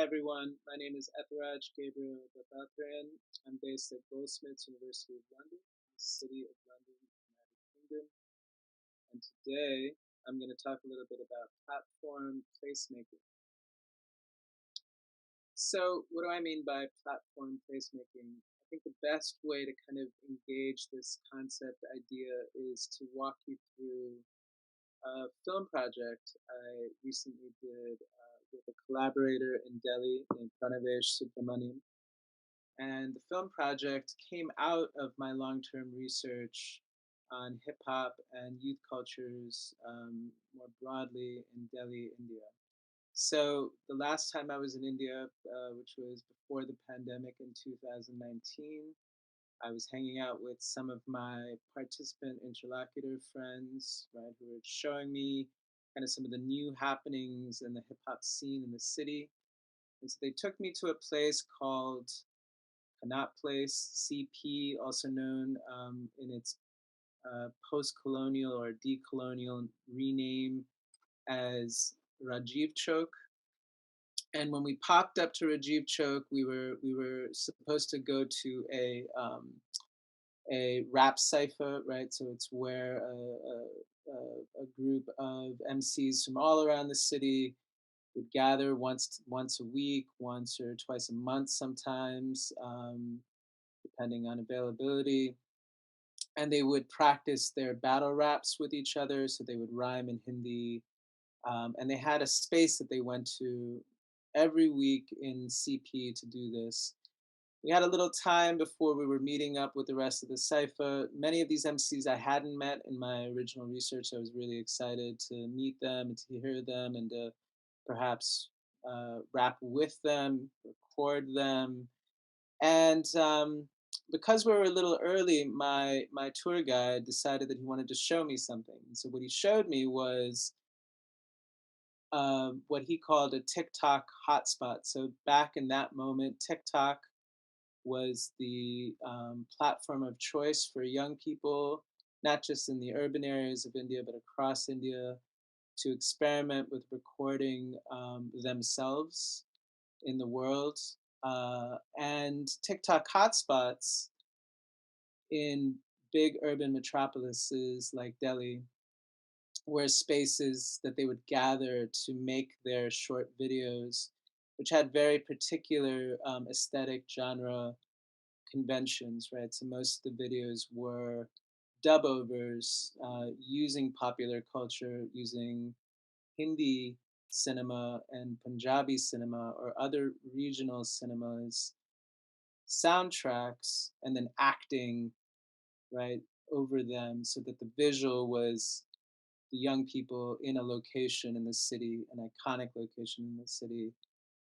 everyone. My name is Ethiraj Gabriel Dattatreyan. I'm based at Goldsmiths, University of London, City of London, United Kingdom. And today I'm going to talk a little bit about platform placemaking. So, what do I mean by platform placemaking? I think the best way to kind of engage this concept idea is to walk you through a film project I recently did with a collaborator in Delhi named Pranavesh Subramaniam. And the film project came out of my long term research on hip hop and youth cultures more broadly in Delhi, India. So, the last time I was in India, which was before the pandemic in 2019, I was hanging out with some of my participant interlocutor friends, right, who were showing me kind of some of the new happenings in the hip hop scene in the city. And so they took me to a place called Connaught Place, CP, also known in its post colonial or decolonial rename as Rajiv Chowk. And when we popped up to Rajiv Chowk, we were supposed to go to a rap cipher, right? So it's where a group of MCs from all around the city would gather once a week, once or twice a month, sometimes, depending on availability. And they would practice their battle raps with each other. So they would rhyme in Hindi, and they had a space that they went to every week in CP to do this. We had a little time before we were meeting up with the rest of the cipher. Many of these MCs I hadn't met in my original research. I was really excited to meet them and to hear them and to perhaps rap with them, record them. And because we were a little early, my tour guide decided that he wanted to show me something. And so what he showed me was what he called a TikTok hotspot. So back in that moment, TikTok was the platform of choice for young people, not just in the urban areas of India, but across India, to experiment with recording themselves in the world. And TikTok hotspots in big urban metropolises like Delhi were spaces that they would gather to make their short videos, which had very particular aesthetic genre conventions, right? So most of the videos were dub overs using popular culture, using Hindi cinema and Punjabi cinema or other regional cinemas, soundtracks, and then acting, right, over them so that the visual was the young people in a location in the city, an iconic location in the city,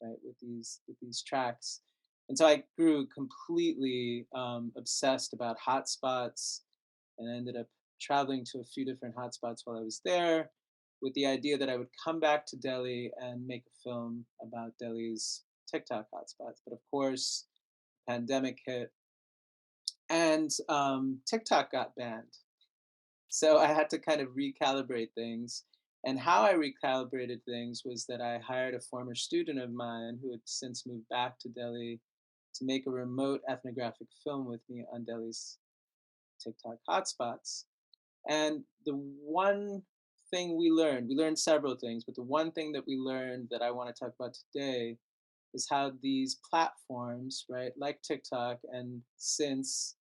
right, with these tracks. And so I grew completely obsessed about hotspots, and I ended up traveling to a few different hotspots while I was there, with the idea that I would come back to Delhi and make a film about Delhi's TikTok hotspots. But of course, pandemic hit, and TikTok got banned. So I had to kind of recalibrate things. And how I recalibrated things was that I hired a former student of mine who had since moved back to Delhi to make a remote ethnographic film with me on Delhi's TikTok hotspots. And the one thing we learned several things, but the one thing that we learned that I want to talk about today is how these platforms, right, like TikTok and since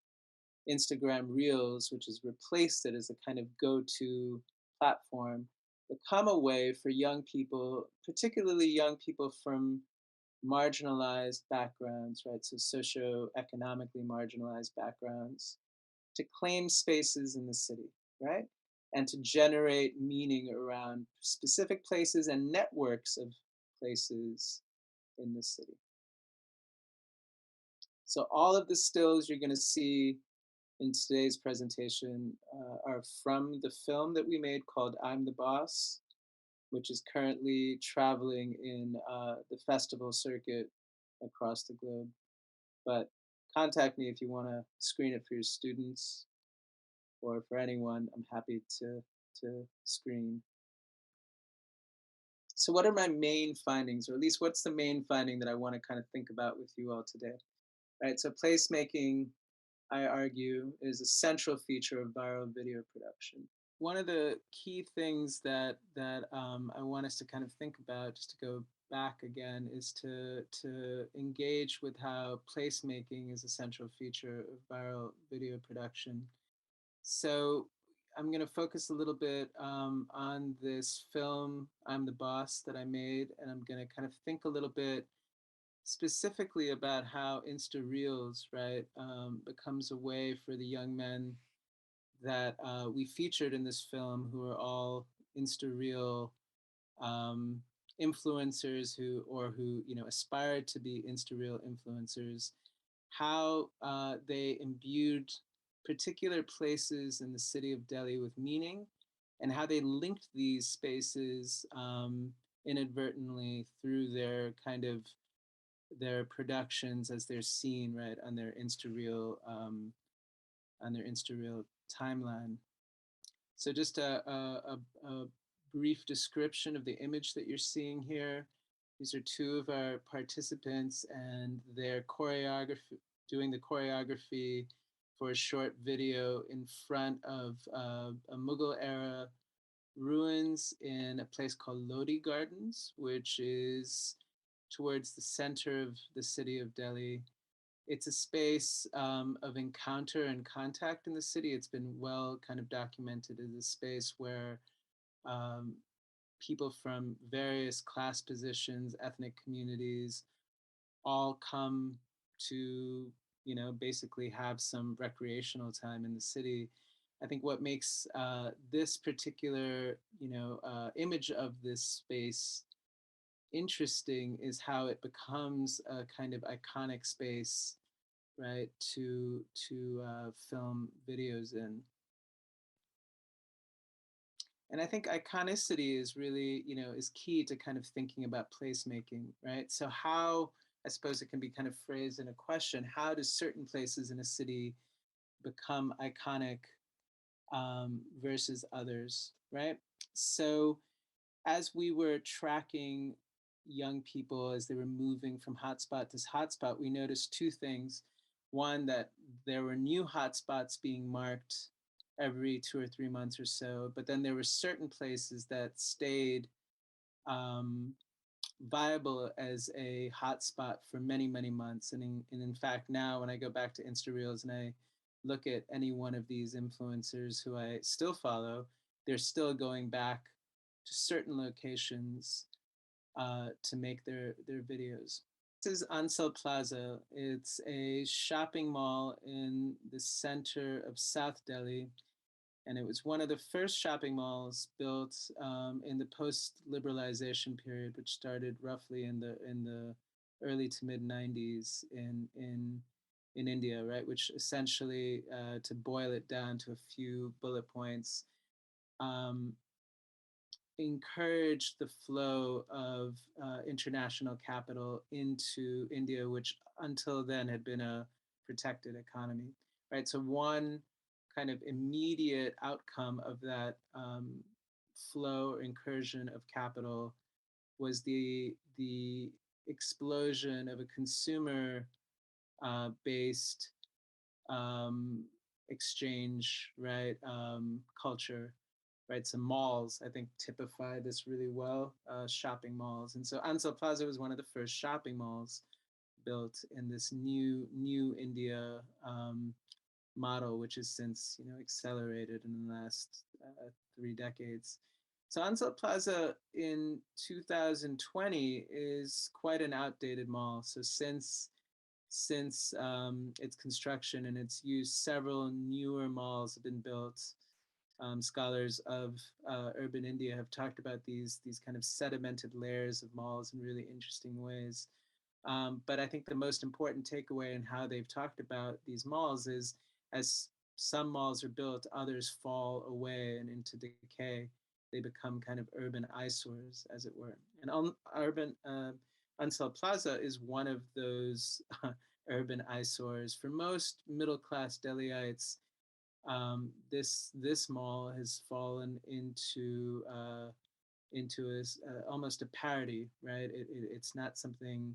Instagram Reels, which has replaced it as a kind of go to platform, become a way for young people, particularly young people from marginalized backgrounds, right? So socioeconomically marginalized backgrounds, to claim spaces in the city, right? And to generate meaning around specific places and networks of places in the city. So all of the stills you're going to see in today's presentation are from the film that we made called I'm the Boss, which is currently traveling in the festival circuit across the globe. But contact me if you want to screen it for your students or for anyone. I'm happy to screen. So, what are my main findings, or at least what's the main finding that I want to kind of think about with you all today? Right. So, placemaking, I argue, is a central feature of viral video production. One of the key things that I want us to kind of think about, just to go back again, is to engage with how placemaking is a central feature of viral video production. So I'm going to focus a little bit on this film, I'm the Boss, that I made, and I'm going to kind of think a little bit specifically about how Insta Reels, right, becomes a way for the young men that we featured in this film, who are all Insta Reel um, influencers who aspired to be Insta Reel influencers, how they imbued particular places in the city of Delhi with meaning, and how they linked these spaces inadvertently through their productions as they're seen, right, on their Insta Reel timeline. So just a brief description of the image that you're seeing here. These are two of our participants, and they're doing the choreography for a short video in front of a Mughal era ruins in a place called Lodi Gardens, which is towards the center of the city of Delhi. It's a space of encounter and contact in the city. It's been well kind of documented as a space where um, people from various class positions, ethnic communities, all come to, basically have some recreational time in the city. I think what makes this particular, image of this space interesting is how it becomes a kind of iconic space, right, to film videos in. And I think iconicity is really, is key to kind of thinking about placemaking, right? So how, I suppose it can be kind of phrased in a question, how do certain places in a city become iconic versus others, right? So as we were tracking young people as they were moving from hotspot to hotspot, we noticed two things. One, that there were new hotspots being marked every 2 or 3 months or so, but then there were certain places that stayed um, viable as a hotspot for many, many months. And in fact, now when I go back to Insta Reels and I look at any one of these influencers who I still follow, they're still going back to certain locations to make their videos. This is Ansal Plaza. It's a shopping mall in the center of South Delhi, and it was one of the first shopping malls built in the post-liberalization period, which started roughly in the early to mid '90s in India, right? Which essentially, to boil it down to a few bullet points, um, encouraged the flow of international capital into India, which until then had been a protected economy, right? So one kind of immediate outcome of that flow or incursion of capital was the explosion of a consumer based um, exchange, right? Culture, right? So malls, I think, typify this really well. Shopping malls, and so Ansal Plaza was one of the first shopping malls built in this new India model, which has since accelerated in the last 3 decades. So Ansal Plaza in 2020 is quite an outdated mall. So since its construction and its use, several newer malls have been built. Scholars of urban India have talked about these kind of sedimented layers of malls in really interesting ways. But I think the most important takeaway in how they've talked about these malls is, as some malls are built, others fall away and into decay. They become kind of urban eyesores, as it were. And urban Ansal Plaza is one of those urban eyesores. For most middle class Delhiites, this mall has fallen into into almost a parody, right? It's not something.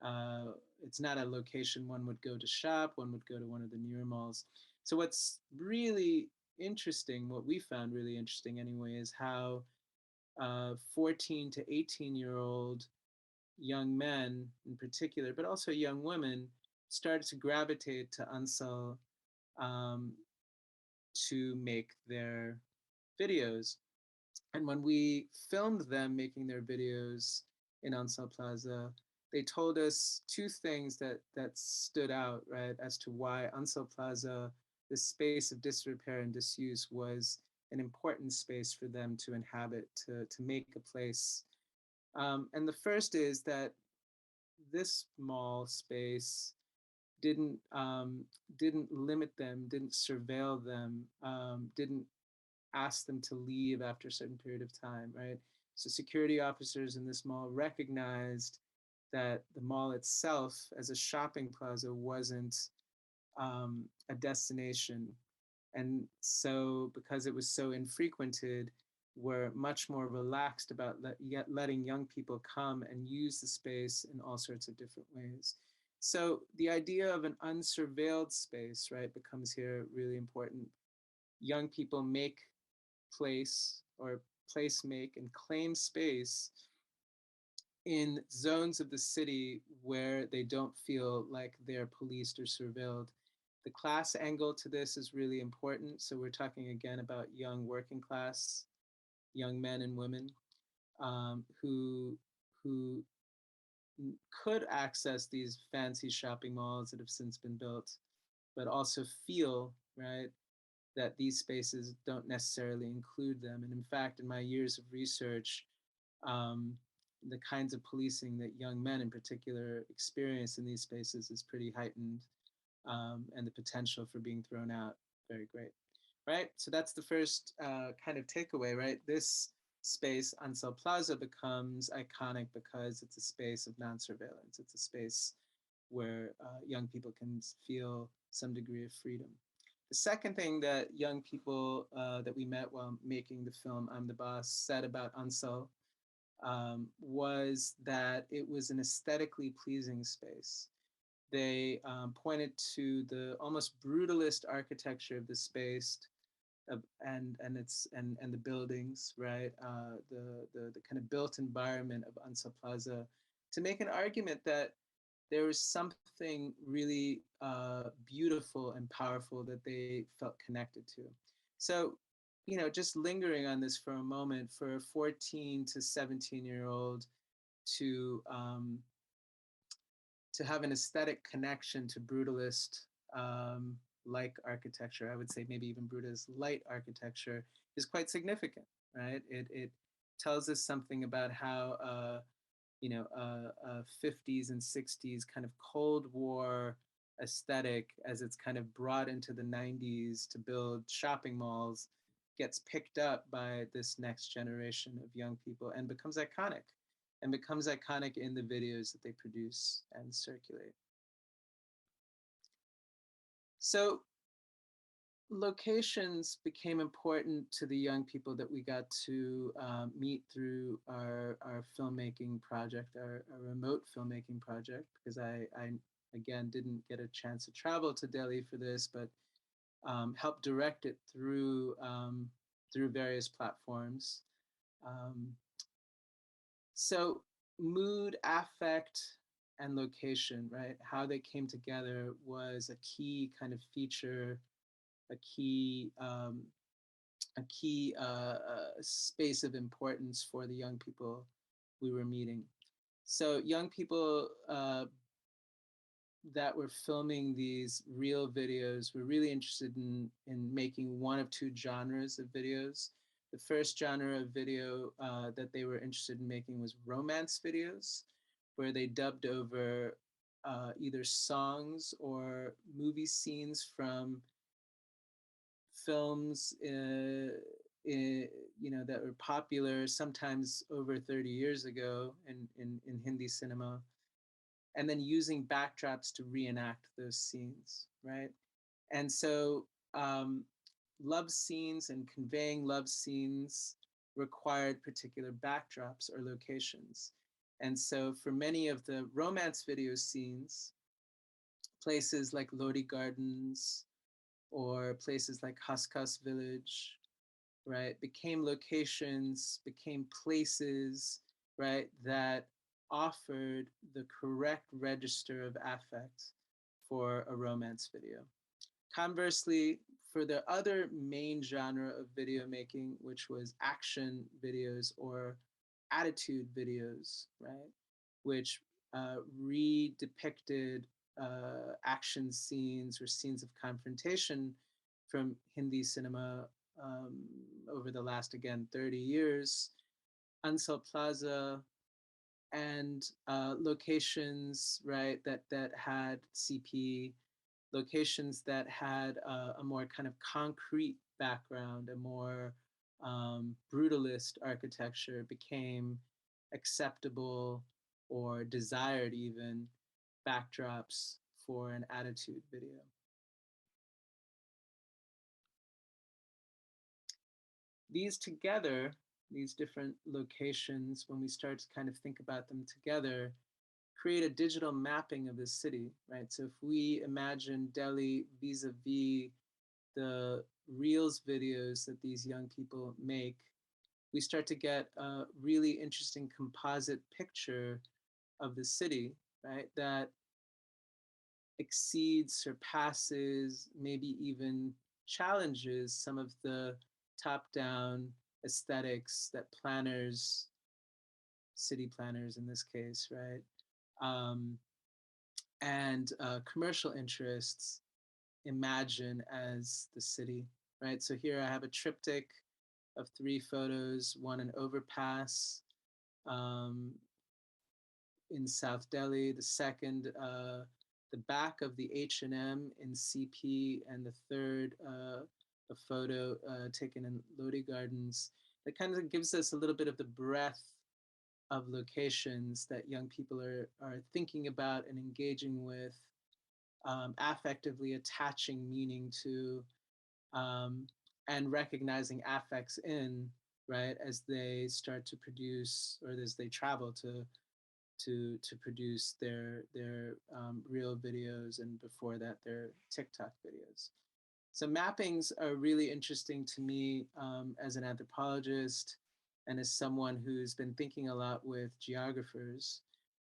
Uh, it's not a location one would go to shop. One would go to one of the newer malls. So what's really interesting, what we found really interesting anyway, is how 14 to 18-year-old young men in particular, but also young women, started to gravitate to Ansel um, to make their videos. And when we filmed them making their videos in Ansel Plaza, they told us two things that stood out, right, as to why Ansel Plaza, this space of disrepair and disuse, was an important space for them to inhabit, to make a place. And the first is that this mall space didn't didn't limit them, didn't surveil them, didn't ask them to leave after a certain period of time, right? So security officers in this mall recognized that the mall itself, as a shopping plaza, wasn't a destination, and so because it was so infrequented, were much more relaxed about letting young people come and use the space in all sorts of different ways. So the idea of an unsurveilled space, right, becomes here really important. Young people make place or place make and claim space in zones of the city where they don't feel like they're policed or surveilled. The class angle to this is really important. So we're talking again about young working class, young men and women who could access these fancy shopping malls that have since been built, but also feel, right, that these spaces don't necessarily include them. And in fact, in my years of research, um, the kinds of policing that young men in particular experience in these spaces is pretty heightened, and the potential for being thrown out very great, right? So that's the first kind of takeaway, right? This space, Ansel Plaza, becomes iconic because it's a space of non-surveillance. It's a space where young people can feel some degree of freedom. The second thing that young people that we met while making the film I'm the Boss said about Ansel was that it was an aesthetically pleasing space. They pointed to the almost brutalist architecture of the space, and the buildings, right? The kind of built environment of Ansel Plaza, to make an argument that there was something really beautiful and powerful that they felt connected to. So, just lingering on this for a moment, for a 14 to 17-year-old to to have an aesthetic connection to brutalist like architecture, I would say maybe even brutalist light architecture, is quite significant, right? It tells us something about how 50s and 60s kind of Cold War aesthetic, as it's kind of brought into the 90s to build shopping malls, gets picked up by this next generation of young people and becomes iconic in the videos that they produce and circulate. So locations became important to the young people that we got to meet through our filmmaking project, our remote filmmaking project, because I again didn't get a chance to travel to Delhi for this, but helped direct it through various platforms. Um, so mood, affect, and location, right? How they came together was a key kind of feature, a key space of importance for the young people we were meeting. So young people that were filming these real videos were really interested in making one of two genres of videos. The first genre of video that they were interested in making was romance videos, where they dubbed over either songs or movie scenes from films that were popular sometimes over 30 years ago in Hindi cinema, and then using backdrops to reenact those scenes, right? And so love scenes and conveying love scenes required particular backdrops or locations. And so for many of the romance video scenes, places like Lodi Gardens or places like Haskas Village, right, became locations, became places, right, that offered the correct register of affect for a romance video. Conversely, for the other main genre of video making, which was action videos or attitude videos, right, which re-depicted action scenes or scenes of confrontation from Hindi cinema um, over the last, again, 30 years, Ansal Plaza and locations, right, that had CP, locations that had a more kind of concrete background, a more brutalist architecture became acceptable or desired even backdrops for an attitude video. These together, these different locations, when we start to kind of think about them together, create a digital mapping of the city, right? So if we imagine Delhi vis-a-vis the Reels videos that these young people make, we start to get a really interesting composite picture of the city, right? That exceeds, surpasses, maybe even challenges some of the top-down aesthetics that planners, city planners in this case, right? Um, and commercial interests imagine as the city, right? So here I have a triptych of 3 photos, one an overpass um, in South Delhi, the second the back of the H&M in CP, and the third a photo taken in Lodi Gardens. That kind of gives us a little bit of the breadth of locations that young people are thinking about and engaging with, affectively attaching meaning to, um, and recognizing affects in, right, as they start to produce or as they travel to produce their real videos, and before that their TikTok videos. So mappings are really interesting to me as an anthropologist and as someone who's been thinking a lot with geographers,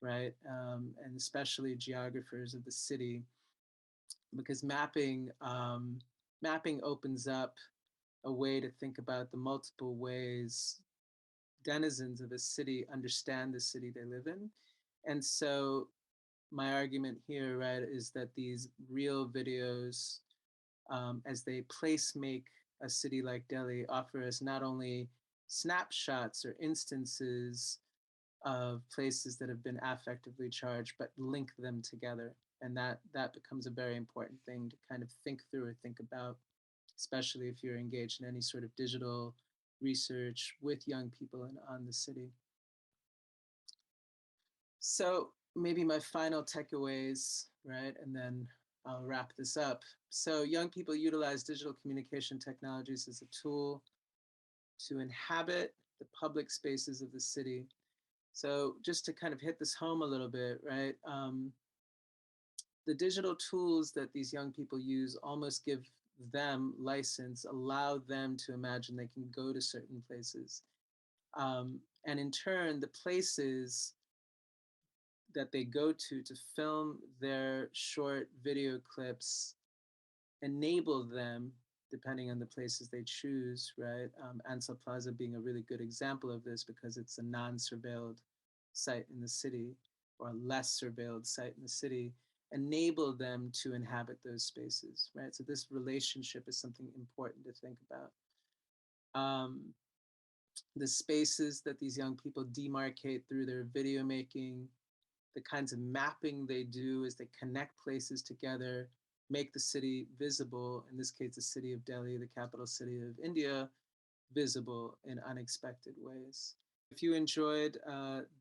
right, and especially geographers of the city, because mapping opens up a way to think about the multiple ways denizens of a city understand the city they live in. And so my argument here, right, is that these real videos, as they place make a city like Delhi, offer us not only snapshots or instances of places that have been affectively charged, but link them together. And that becomes a very important thing to kind of think through or think about, especially if you're engaged in any sort of digital research with young people and on the city. So maybe my final takeaways, right? And then I'll wrap this up. So young people utilize digital communication technologies as a tool to inhabit the public spaces of the city. So just to kind of hit this home a little bit, right? The digital tools that these young people use almost give them license, allow them to imagine they can go to certain places. And in turn, the places that they go to film their short video clips enable them, depending on the places they choose, right? Ansel Plaza being a really good example of this because it's a non-surveilled site in the city, or a less surveilled site in the city, enable them to inhabit those spaces, right? So this relationship is something important to think about. The spaces that these young people demarcate through their video making, the kinds of mapping they do as they connect places together, make the city visible, in this case, the city of Delhi, the capital city of India, visible in unexpected ways. If you enjoyed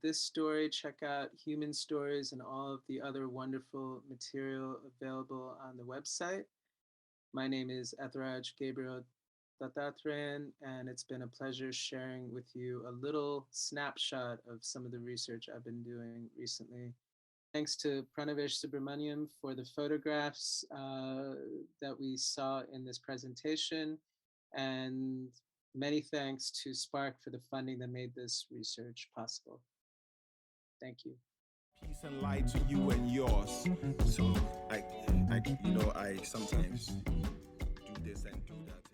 this story, check out Human Stories and all of the other wonderful material available on the website. My name is Ethiraj Gabriel Dattatreyan, and it's been a pleasure sharing with you a little snapshot of some of the research I've been doing recently. Thanks to Pranavesh Subramaniam for the photographs that we saw in this presentation, and many thanks to Spark for the funding that made this research possible. Thank you. Peace and light to you and yours. So I sometimes do this and do that.